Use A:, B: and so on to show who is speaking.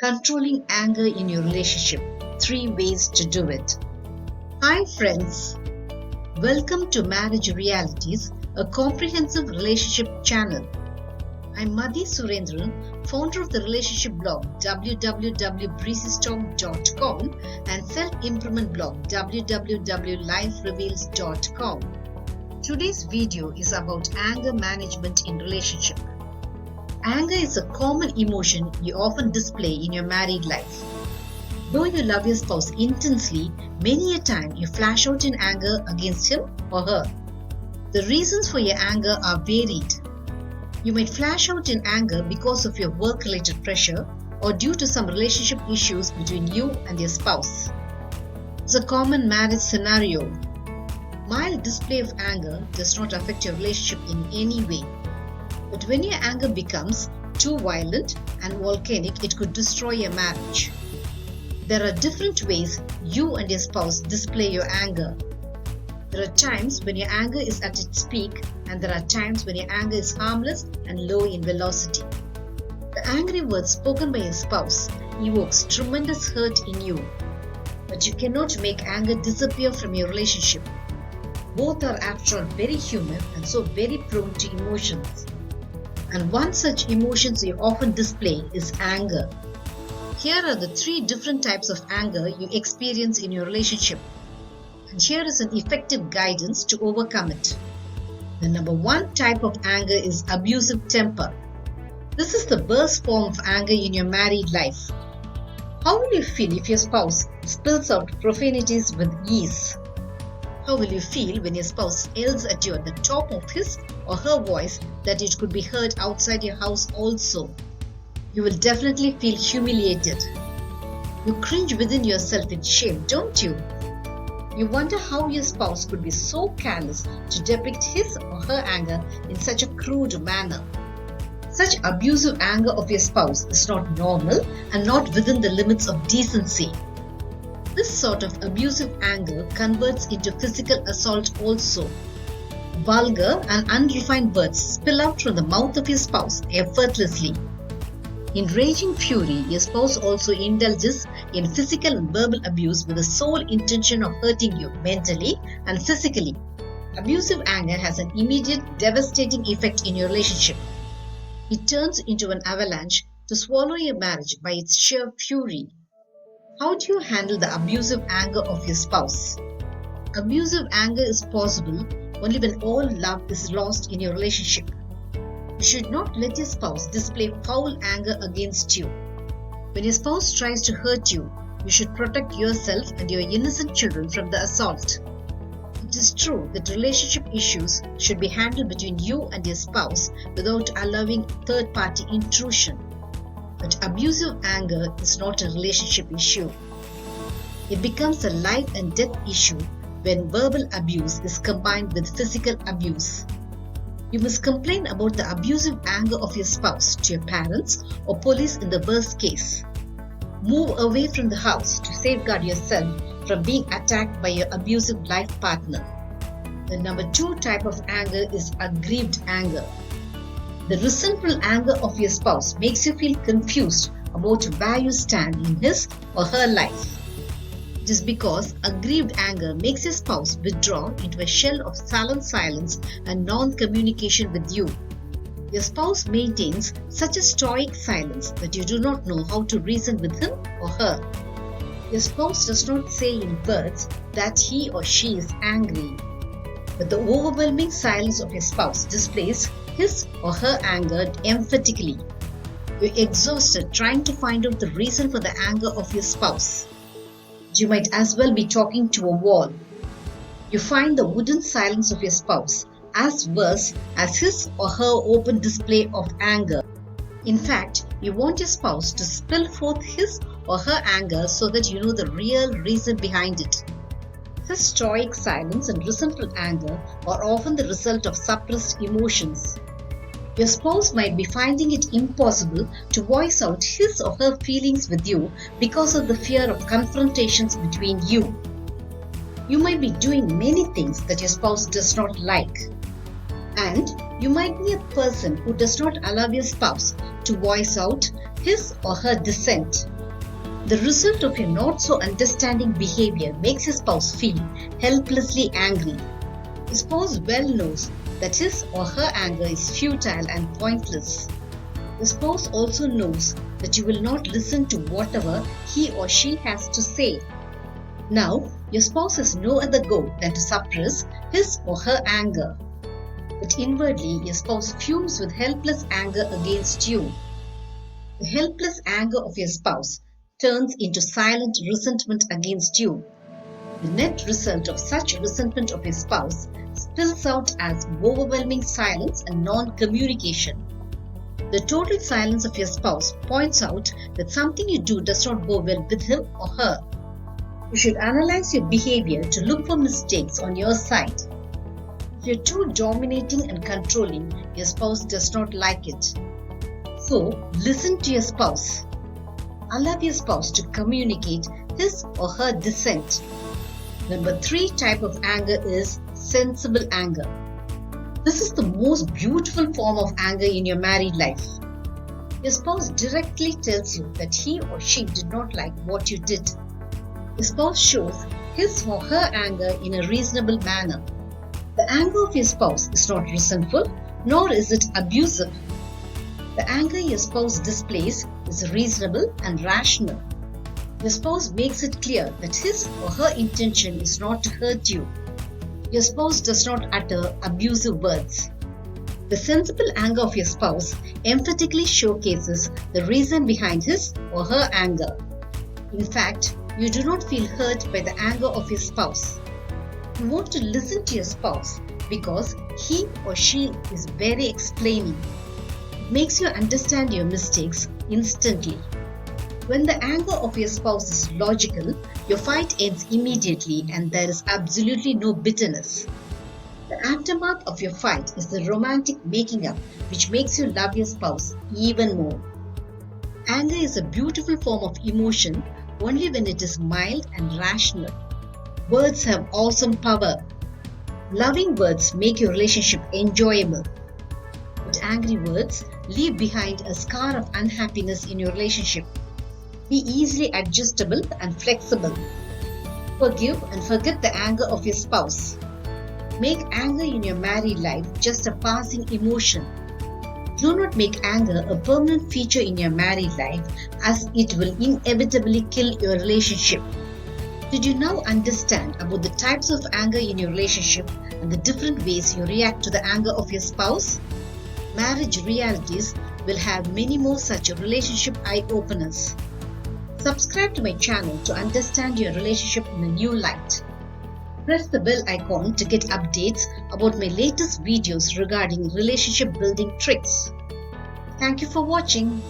A: Controlling anger in your relationship. 3 ways to do it. Hi friends, welcome to Marriage Realities, a comprehensive relationship channel. I'm Madhi Surendran, founder of the relationship blog www.breezystalk.com and self-improvement blog www.lifereveals.com. Today's video is about anger management in relationship. Anger is a common emotion you often display in your married life. Though you love your spouse intensely, many a time you flash out in anger against him or her. The reasons for your anger are varied. You might flash out in anger because of your work-related pressure or due to some relationship issues between you and your spouse. It's a common marriage scenario. Mild display of anger does not affect your relationship in any way. But when your anger becomes too violent and volcanic, it could destroy your marriage. There are different ways you and your spouse display your anger. There are times when your anger is at its peak, and there are times when your anger is harmless and low in velocity. The angry words spoken by your spouse evokes tremendous hurt in you, but you cannot make anger disappear from your relationship. Both are after all very human and so very prone to emotions. And one such emotions you often display is anger. Here are the 3 different types of anger you experience in your relationship. And here is an effective guidance to overcome it. The number 1 type of anger is abusive temper. This is the worst form of anger in your married life. How will you feel if your spouse spills out profanities with ease? How will you feel when your spouse yells at you at the top of his or her voice that it could be heard outside your house also? You will definitely feel humiliated. You cringe within yourself in shame, don't you? You wonder how your spouse could be so careless to depict his or her anger in such a crude manner. Such abusive anger of your spouse is not normal and not within the limits of decency. This sort of abusive anger converts into physical assault also. Vulgar and unrefined words spill out from the mouth of your spouse effortlessly. In raging fury, your spouse also indulges in physical and verbal abuse with the sole intention of hurting you mentally and physically. Abusive anger has an immediate, devastating effect in your relationship. It turns into an avalanche to swallow your marriage by its sheer fury. How do you handle the abusive anger of your spouse? Abusive anger is possible only when all love is lost in your relationship. You should not let your spouse display foul anger against you. When your spouse tries to hurt you, you should protect yourself and your innocent children from the assault. It is true that relationship issues should be handled between you and your spouse without allowing third-party intrusion. But abusive anger is not a relationship issue. It becomes a life and death issue when verbal abuse is combined with physical abuse. You must complain about the abusive anger of your spouse to your parents or police in the worst case. Move away from the house to safeguard yourself from being attacked by your abusive life partner. The number 2 type of anger is aggrieved anger. The resentful anger of your spouse makes you feel confused about where you stand in his or her life. It is because aggrieved anger makes your spouse withdraw into a shell of sullen silence and non-communication with you. Your spouse maintains such a stoic silence that you do not know how to reason with him or her. Your spouse does not say in words that he or she is angry, but the overwhelming silence of your spouse displays his or her anger emphatically. You're exhausted trying to find out the reason for the anger of your spouse. You might as well be talking to a wall. You find the wooden silence of your spouse as worse as his or her open display of anger. In fact, you want your spouse to spill forth his or her anger so that you know the real reason behind it. His stoic silence and resentful anger are often the result of suppressed emotions. Your spouse might be finding it impossible to voice out his or her feelings with you because of the fear of confrontations between you. You might be doing many things that your spouse does not like. And you might be a person who does not allow your spouse to voice out his or her dissent. The result of your not so understanding behavior makes your spouse feel helplessly angry. Your spouse well knows that his or her anger is futile and pointless. The spouse also knows that you will not listen to whatever he or she has to say. Now, your spouse has no other goal than to suppress his or her anger. But inwardly, your spouse fumes with helpless anger against you. The helpless anger of your spouse turns into silent resentment against you. The net result of such resentment of your spouse spills out as overwhelming silence and non-communication. The total silence of your spouse points out that something you do does not go well with him or her. You should analyze your behavior to look for mistakes on your side. If you're too dominating and controlling, your spouse does not like it. So, listen to your spouse. Allow your spouse to communicate his or her dissent. Number 3 type of anger is sensible anger. This is the most beautiful form of anger in your married life. Your spouse directly tells you that he or she did not like what you did. Your spouse shows his or her anger in a reasonable manner. The anger of your spouse is not resentful, nor is it abusive. The anger your spouse displays is reasonable and rational. Your spouse makes it clear that his or her intention is not to hurt you. Your spouse does not utter abusive words. The sensible anger of your spouse emphatically showcases the reason behind his or her anger. In fact, you do not feel hurt by the anger of your spouse. You want to listen to your spouse because he or she is very explaining. It makes you understand your mistakes instantly. When the anger of your spouse is logical, your fight ends immediately and there is absolutely no bitterness. The aftermath of your fight is the romantic making up, which makes you love your spouse even more. Anger is a beautiful form of emotion only when it is mild and rational. Words have awesome power. Loving words make your relationship enjoyable. But angry words leave behind a scar of unhappiness in your relationship. Be easily adjustable and flexible. Forgive and forget the anger of your spouse. Make anger in your married life just a passing emotion. Do not make anger a permanent feature in your married life, as it will inevitably kill your relationship. Did you now understand about the types of anger in your relationship and the different ways you react to the anger of your spouse? Marriage Realities will have many more such relationship eye-openers. Subscribe to my channel to understand your relationship in a new light. Press the bell icon to get updates about my latest videos regarding relationship building tricks. Thank you for watching.